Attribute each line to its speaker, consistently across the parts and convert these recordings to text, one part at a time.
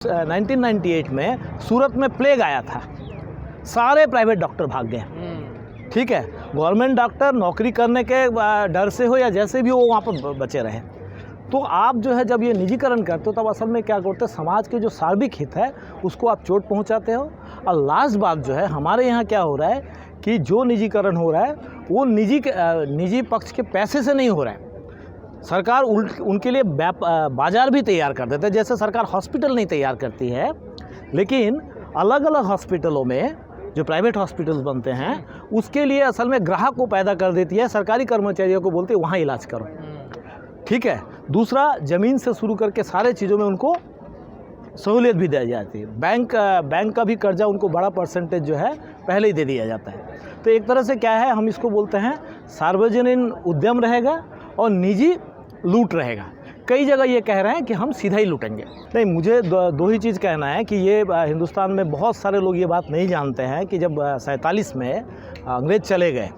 Speaker 1: 1998 में सूरत में प्लेग आया था, सारे प्राइवेट डॉक्टर भाग गए। ठीक है, गवर्नमेंट डॉक्टर नौकरी करने के डर से हो या जैसे भी हो वहाँ पर बचे रहे। तो आप जो है जब ये निजीकरण करते हो तब असल में क्या करते हो, समाज के जो सार्वत्रिक हित है उसको आप चोट पहुँचाते हो। और लास्ट बात जो है हमारे यहाँ क्या हो रहा है कि जो निजीकरण हो रहा है वो निजी पक्ष के पैसे से नहीं हो रहा है। सरकार उनके लिए बाजार भी तैयार कर देते हैं। जैसे सरकार हॉस्पिटल नहीं तैयार करती है, लेकिन अलग अलग हॉस्पिटलों में जो प्राइवेट हॉस्पिटल्स बनते हैं उसके लिए असल में ग्राहक को पैदा कर देती है। सरकारी कर्मचारियों को बोलते हैं वहाँ इलाज करो। ठीक है, दूसरा ज़मीन से शुरू करके सारे चीज़ों में उनको सहूलियत भी दी जाती है। बैंक का भी कर्जा उनको बड़ा परसेंटेज जो है पहले ही दे दिया जाता है। तो एक तरह से क्या है, हम इसको बोलते हैं सार्वजनिक उद्यम रहेगा और निजी लूट रहेगा। कई जगह ये कह रहे हैं कि हम सीधा ही लूटेंगे। नहीं, मुझे दो ही चीज़ कहना है कि ये हिंदुस्तान में बहुत सारे लोग ये बात नहीं जानते हैं कि जब 47 में अंग्रेज़ चले गए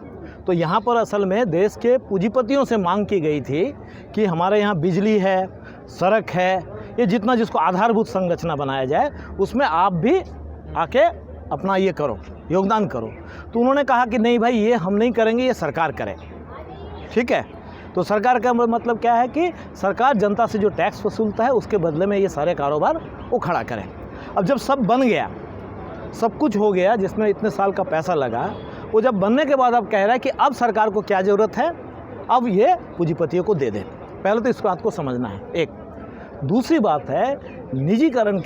Speaker 1: तो यहाँ पर असल में देश के पूंजीपतियों से मांग की गई थी कि हमारे यहाँ बिजली है, सड़क है, ये जितना जिसको आधारभूत संरचना बनाया जाए उसमें आप भी आके अपना ये करो, योगदान करो। तो उन्होंने कहा कि नहीं भाई, ये हम नहीं करेंगे, ये सरकार करे। ठीक है, तो सरकार का मतलब क्या है कि सरकार जनता से जो टैक्स वसूलता है उसके बदले में ये सारे कारोबार वो खड़ा करें। अब जब सब बन गया, सब कुछ हो गया जिसमें इतने साल का पैसा लगा, वो जब बनने के बाद अब कह रहा है कि अब सरकार को क्या ज़रूरत है, अब ये पूंजीपतियों को दे दे। पहले तो इस बात को समझना है। एक दूसरी बात है, निजीकरण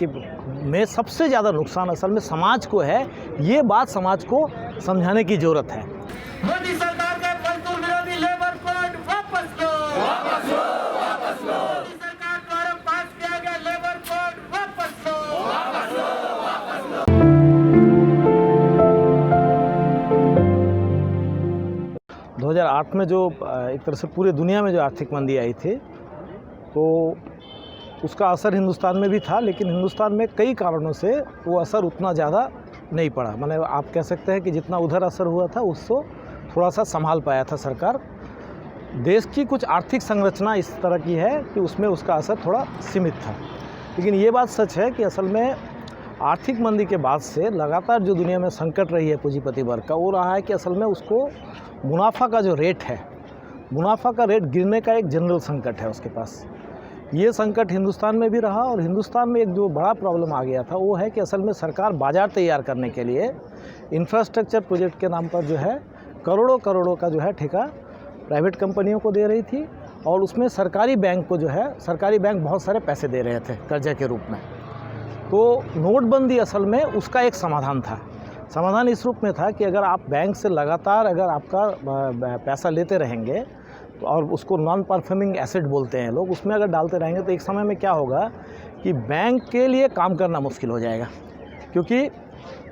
Speaker 1: में सबसे ज़्यादा नुकसान असल में समाज को है। ये बात समाज को समझाने की ज़रूरत है।
Speaker 2: मोदी सरकार का मजदूर विरोधी लेबर कोड वापस लो, वापस लो, वापस लो। मोदी सरकार द्वारा पास किया गया लेबर कोड वापस लो, वापस लो, वापस लो।
Speaker 1: 2008 में जो एक तरह से पूरे दुनिया में जो आर्थिक मंदी आई थी तो उसका असर हिंदुस्तान में भी था, लेकिन हिंदुस्तान में कई कारणों से वो असर उतना ज़्यादा नहीं पड़ा। मतलब आप कह सकते हैं कि जितना उधर असर हुआ था उसको थोड़ा सा संभाल पाया था सरकार। देश की कुछ आर्थिक संरचना इस तरह की है कि उसमें उसका असर थोड़ा सीमित था। लेकिन ये बात सच है कि असल में आर्थिक मंदी के बाद से लगातार जो दुनिया में संकट रही है पूंजीपति वर्ग का, वो रहा है कि असल में उसको मुनाफा का जो रेट है, मुनाफा का रेट गिरने का एक जनरल संकट है उसके पास। ये संकट हिंदुस्तान में भी रहा और हिंदुस्तान में एक जो बड़ा प्रॉब्लम आ गया था वो है कि असल में सरकार बाज़ार तैयार करने के लिए इंफ्रास्ट्रक्चर प्रोजेक्ट के नाम पर जो है करोड़ों करोड़ों का जो है ठेका प्राइवेट कंपनियों को दे रही थी। और उसमें सरकारी बैंक को जो है, सरकारी बैंक बहुत सारे पैसे दे रहे थे कर्जे के रूप में। तो नोटबंदी असल में उसका एक समाधान था। समाधान इस रूप में था कि अगर आप बैंक से लगातार अगर आपका पैसा लेते रहेंगे और उसको नॉन परफॉर्मिंग एसेट बोलते हैं लोग, उसमें अगर डालते रहेंगे तो एक समय में क्या होगा कि बैंक के लिए काम करना मुश्किल हो जाएगा। क्योंकि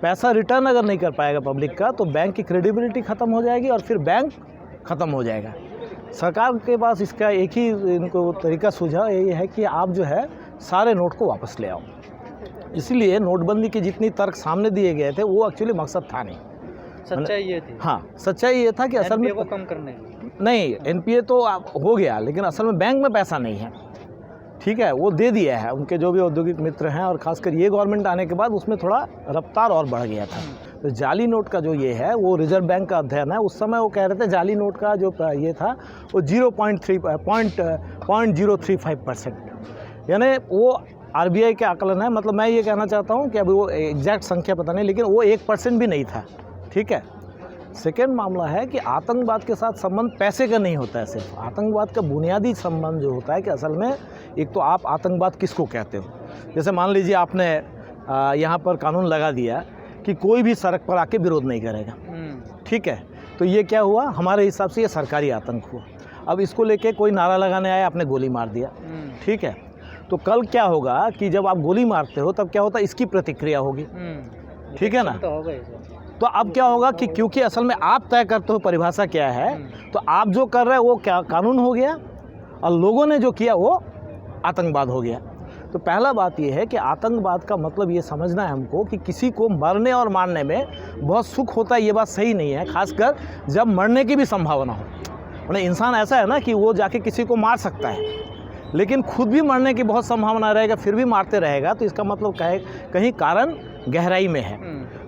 Speaker 1: पैसा रिटर्न अगर नहीं कर पाएगा पब्लिक का तो बैंक की क्रेडिबिलिटी ख़त्म हो जाएगी और फिर बैंक ख़त्म हो जाएगा। सरकार के पास इसका एक ही इनको तरीका सूझा, ये है कि आप जो है सारे नोट को वापस ले आओ। इसीलिए नोटबंदी के जितनी तर्क सामने दिए गए थे वो एक्चुअली मकसद था नहीं।
Speaker 3: सच्चाई ये थी।
Speaker 1: हाँ, सच्चाई ये था कि असल में
Speaker 3: को कम करने की
Speaker 1: नहीं, एनपीए तो हो गया, लेकिन असल में बैंक में पैसा नहीं है। ठीक है, वो दे दिया है उनके जो भी औद्योगिक मित्र हैं, और ख़ासकर ये गवर्नमेंट आने के बाद उसमें थोड़ा रफ्तार और बढ़ गया था। तो जाली नोट का जो ये है वो रिजर्व बैंक का अध्ययन है। उस समय वो कह रहे थे जाली नोट का जो ये था वो 0.035%, यानी वो आरबीआई के आकलन है। मतलब मैं ये कहना चाहता हूँ कि अभी वो एग्जैक्ट संख्या पता नहीं, लेकिन वो 1% भी नहीं था। ठीक है। सेकेंड मामला है कि आतंकवाद के साथ संबंध पैसे का नहीं होता है सिर्फ। आतंकवाद का बुनियादी संबंध जो होता है कि असल में एक तो आप आतंकवाद किसको कहते हो। जैसे मान लीजिए आपने यहाँ पर कानून लगा दिया कि कोई भी सड़क पर आके विरोध नहीं करेगा। ठीक है, तो ये क्या हुआ, हमारे हिसाब से ये सरकारी आतंक हुआ। अब इसको लेके कोई नारा लगाने आया, आपने गोली मार दिया। ठीक है, तो कल क्या होगा कि जब आप गोली मारते हो तब क्या होता है, इसकी प्रतिक्रिया होगी। ठीक है ना। तो अब क्या होगा कि क्योंकि असल में आप तय करते हो परिभाषा क्या है, तो आप जो कर रहे हैं वो क्या कानून हो गया और लोगों ने जो किया वो आतंकवाद हो गया। तो पहला बात ये है कि आतंकवाद का मतलब ये समझना है हमको कि किसी को मरने और मारने में बहुत सुख होता है, ये बात सही नहीं है, खासकर जब मरने की भी संभावना हो। मतलब इंसान ऐसा है ना कि वो जाके किसी को मार सकता है, लेकिन खुद भी मरने की बहुत संभावना रहेगा, फिर भी मारते रहेगा, तो इसका मतलब कहीं कारण गहराई में है।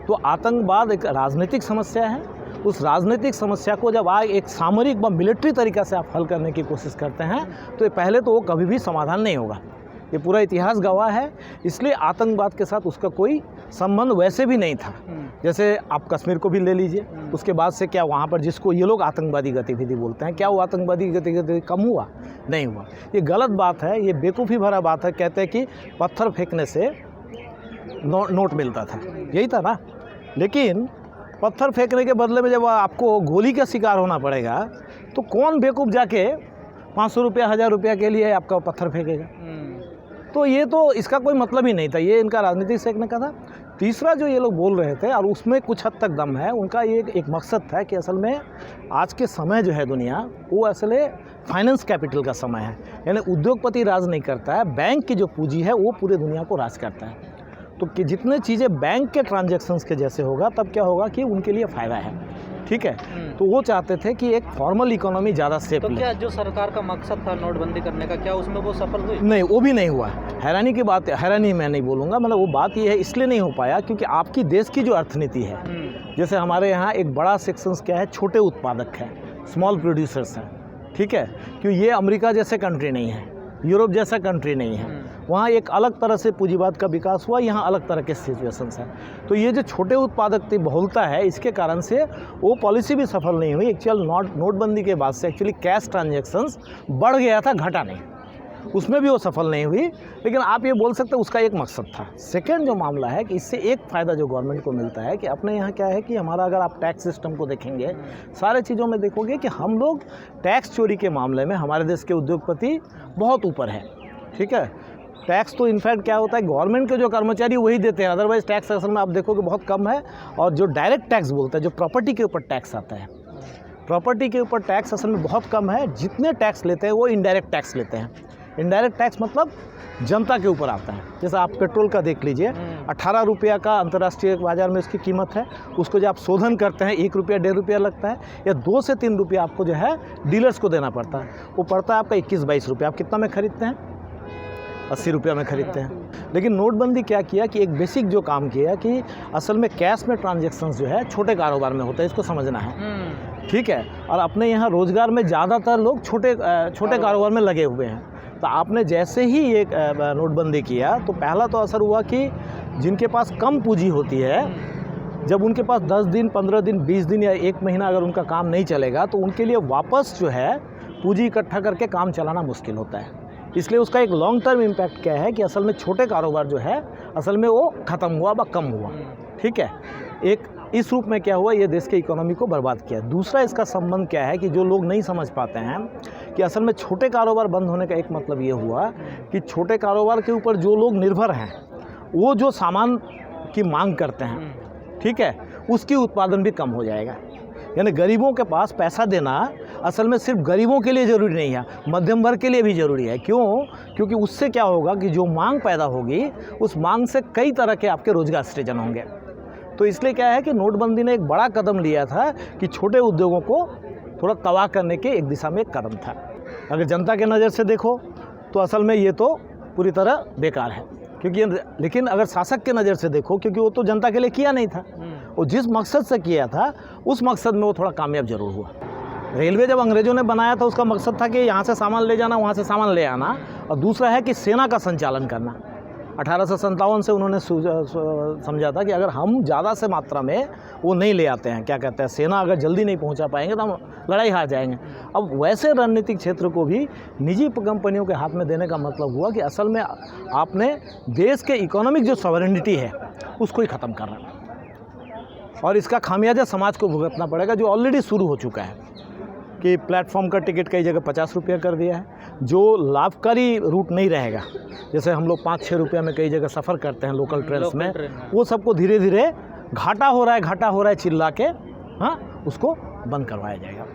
Speaker 1: तो आतंकवाद एक राजनीतिक समस्या है। उस राजनीतिक समस्या को जब एक सामरिक व मिलिट्री तरीक़ा से आप हल करने की कोशिश करते हैं तो पहले तो वो कभी भी समाधान नहीं होगा। ये पूरा इतिहास गवाह है। इसलिए आतंकवाद के साथ उसका कोई संबंध वैसे भी नहीं था। जैसे आप कश्मीर को भी ले लीजिए, उसके बाद से क्या वहाँ पर जिसको ये लोग आतंकवादी गतिविधि बोलते हैं, क्या वो आतंकवादी गतिविधि कम हुआ? नहीं हुआ। ये गलत बात है, ये बेवकूफ़ी भरा बात है। कहते हैं कि पत्थर फेंकने से नोट मिलता था, यही था ना। लेकिन पत्थर फेंकने के बदले में जब आपको गोली का शिकार होना पड़ेगा तो कौन बेवकूफ़ जाके 500 रुपया 1000 रुपया के लिए आपका पत्थर फेंकेगा? तो ये तो इसका कोई मतलब ही नहीं था। ये इनका राजनीतिक सेकने का था। तीसरा जो ये लोग बोल रहे थे, और उसमें कुछ हद तक दम है, उनका ये एक मकसद था कि असल में आज के समय जो है दुनिया, वो असल फाइनेंस कैपिटल का समय है। यानी उद्योगपति राज नहीं करता है, बैंक की जो पूंजी है वो पूरे दुनिया को राज करता है। तो कि जितने चीज़ें बैंक के ट्रांजैक्शंस के जैसे होगा तब क्या होगा कि उनके लिए फ़ायदा है। ठीक है, तो वो चाहते थे कि एक फॉर्मल इकोनॉमी ज़्यादा सेफ
Speaker 3: तो क्या जो सरकार का मकसद था नोटबंदी करने का, क्या उसमें वो सफल हुई?
Speaker 1: नहीं, वो भी नहीं हुआ। हैरानी की बात, हैरानी मैं नहीं बोलूँगा, मतलब वो बात ये है इसलिए नहीं हो पाया क्योंकि आपकी देश की जो अर्थनीति है, जैसे हमारे यहाँ एक बड़ा सेक्शंस क्या है, छोटे उत्पादक हैं, स्मॉल प्रोड्यूसर्स हैं। ठीक है, क्योंकि ये अमेरिका जैसे कंट्री नहीं है, यूरोप जैसा कंट्री नहीं है। वहाँ एक अलग तरह से पूंजीवाद का विकास हुआ, यहाँ अलग तरह के सिचुएशंस हैं। तो ये जो छोटे उत्पादक की बहुलता है, इसके कारण से वो पॉलिसी भी सफल नहीं हुई। एक्चुअल नोटबंदी के बाद से एक्चुअली कैश ट्रांजैक्शंस बढ़ गया था, घटा नहीं, उसमें भी वो सफल नहीं हुई। लेकिन आप ये बोल सकते हैं उसका एक मकसद था। सेकेंड जो मामला है कि इससे एक फ़ायदा जो गवर्नमेंट को मिलता है कि अपने यहाँ क्या है कि हमारा, अगर आप टैक्स सिस्टम को देखेंगे, सारे चीज़ों में देखोगे कि हम लोग टैक्स चोरी के मामले में हमारे देश के उद्योगपति बहुत ऊपर है। ठीक है, टैक्स तो इनफैक्ट क्या होता है, गवर्नमेंट के जो कर्मचारी वही देते हैं, अदरवाइज़ टैक्स असल में आप देखोगे बहुत कम है। और जो डायरेक्ट टैक्स बोलते हैं, जो प्रॉपर्टी के ऊपर टैक्स आता है, प्रॉपर्टी के ऊपर टैक्स असल में बहुत कम है। जितने टैक्स लेते हैं वो इनडायरेक्ट टैक्स लेते हैं। इनडायरेक्ट टैक्स मतलब जनता के ऊपर आता है। जैसे आप पेट्रोल का देख लीजिए, 18 रुपया का अंतर्राष्ट्रीय बाज़ार में उसकी कीमत है। उसको जब आप शोधन करते हैं 1 रुपया 1.5 रुपया लगता है, या 2 से 3 रुपया आपको जो है डीलर्स को देना पड़ता है। वो पड़ता है आपका 21-22 रुपया। आप कितना में खरीदते हैं? 80 रुपया में खरीदते हैं। लेकिन नोटबंदी क्या किया कि एक बेसिक जो काम किया कि असल में कैश में ट्रांजैक्शंस जो है छोटे कारोबार में होता है, इसको समझना है। ठीक है, और अपने यहाँ रोज़गार में ज़्यादातर लोग छोटे कारोबार में लगे हुए हैं। तो आपने जैसे ही ये नोटबंदी किया तो पहला तो असर हुआ कि जिनके पास कम पूंजी होती है, जब उनके पास 10 दिन 15 दिन 20 दिन या 1 महीना अगर उनका काम नहीं चलेगा तो उनके लिए वापस जो है पूंजी इकट्ठा करके काम चलाना मुश्किल होता है। इसलिए उसका एक लॉन्ग टर्म इम्पैक्ट क्या है कि असल में छोटे कारोबार जो है असल में वो ख़त्म हुआ व कम हुआ। ठीक है, एक इस रूप में क्या हुआ, ये देश के इकोनॉमी को बर्बाद किया। दूसरा इसका संबंध क्या है कि जो लोग नहीं समझ पाते हैं कि असल में छोटे कारोबार बंद होने का एक मतलब ये हुआ कि छोटे कारोबार के ऊपर जो लोग निर्भर हैं, वो जो सामान की मांग करते हैं, ठीक है, उसकी उत्पादन भी कम हो जाएगा। यानी गरीबों के पास पैसा देना असल में सिर्फ गरीबों के लिए ज़रूरी नहीं है, मध्यम वर्ग के लिए भी ज़रूरी है। क्यों? क्योंकि उससे क्या होगा कि जो मांग पैदा होगी उस मांग से कई तरह के आपके रोजगार सृजन होंगे। तो इसलिए क्या है कि नोटबंदी ने एक बड़ा कदम लिया था कि छोटे उद्योगों को थोड़ा तबाह करने के एक दिशा में एक कदम था। अगर जनता के नज़र से देखो तो असल में ये तो पूरी तरह बेकार है, क्योंकि लेकिन अगर शासक के नज़र से देखो, क्योंकि वो तो जनता के लिए किया नहीं था, वो जिस मकसद से किया था उस मकसद में वो थोड़ा कामयाब जरूर हुआ। रेलवे जब अंग्रेज़ों ने बनाया था उसका मकसद था कि यहाँ से सामान ले जाना, वहाँ से सामान ले आना, और दूसरा है कि सेना का संचालन करना। 1857 से उन्होंने समझा था कि अगर हम ज़्यादा से मात्रा में वो नहीं ले आते हैं, क्या कहते हैं, सेना अगर जल्दी नहीं पहुंचा पाएंगे तो हम लड़ाई हार जाएंगे। अब वैसे रणनीतिक क्षेत्र को भी निजी कंपनियों के हाथ में देने का मतलब हुआ कि असल में आपने देश के इकोनॉमिक जो सॉवरेनिटी है उसको ही ख़त्म करना, और इसका खामियाजा समाज को भुगतना पड़ेगा, जो ऑलरेडी शुरू हो चुका है कि प्लेटफॉर्म का टिकट कई जगह 50 रुपया कर दिया है। जो लाभकारी रूट नहीं रहेगा, जैसे हम लोग 5-6 रुपया में कई जगह सफ़र करते हैं लोकल ट्रेन में, वो सबको धीरे धीरे घाटा हो रहा है चिल्ला के, हाँ, उसको बंद करवाया जाएगा।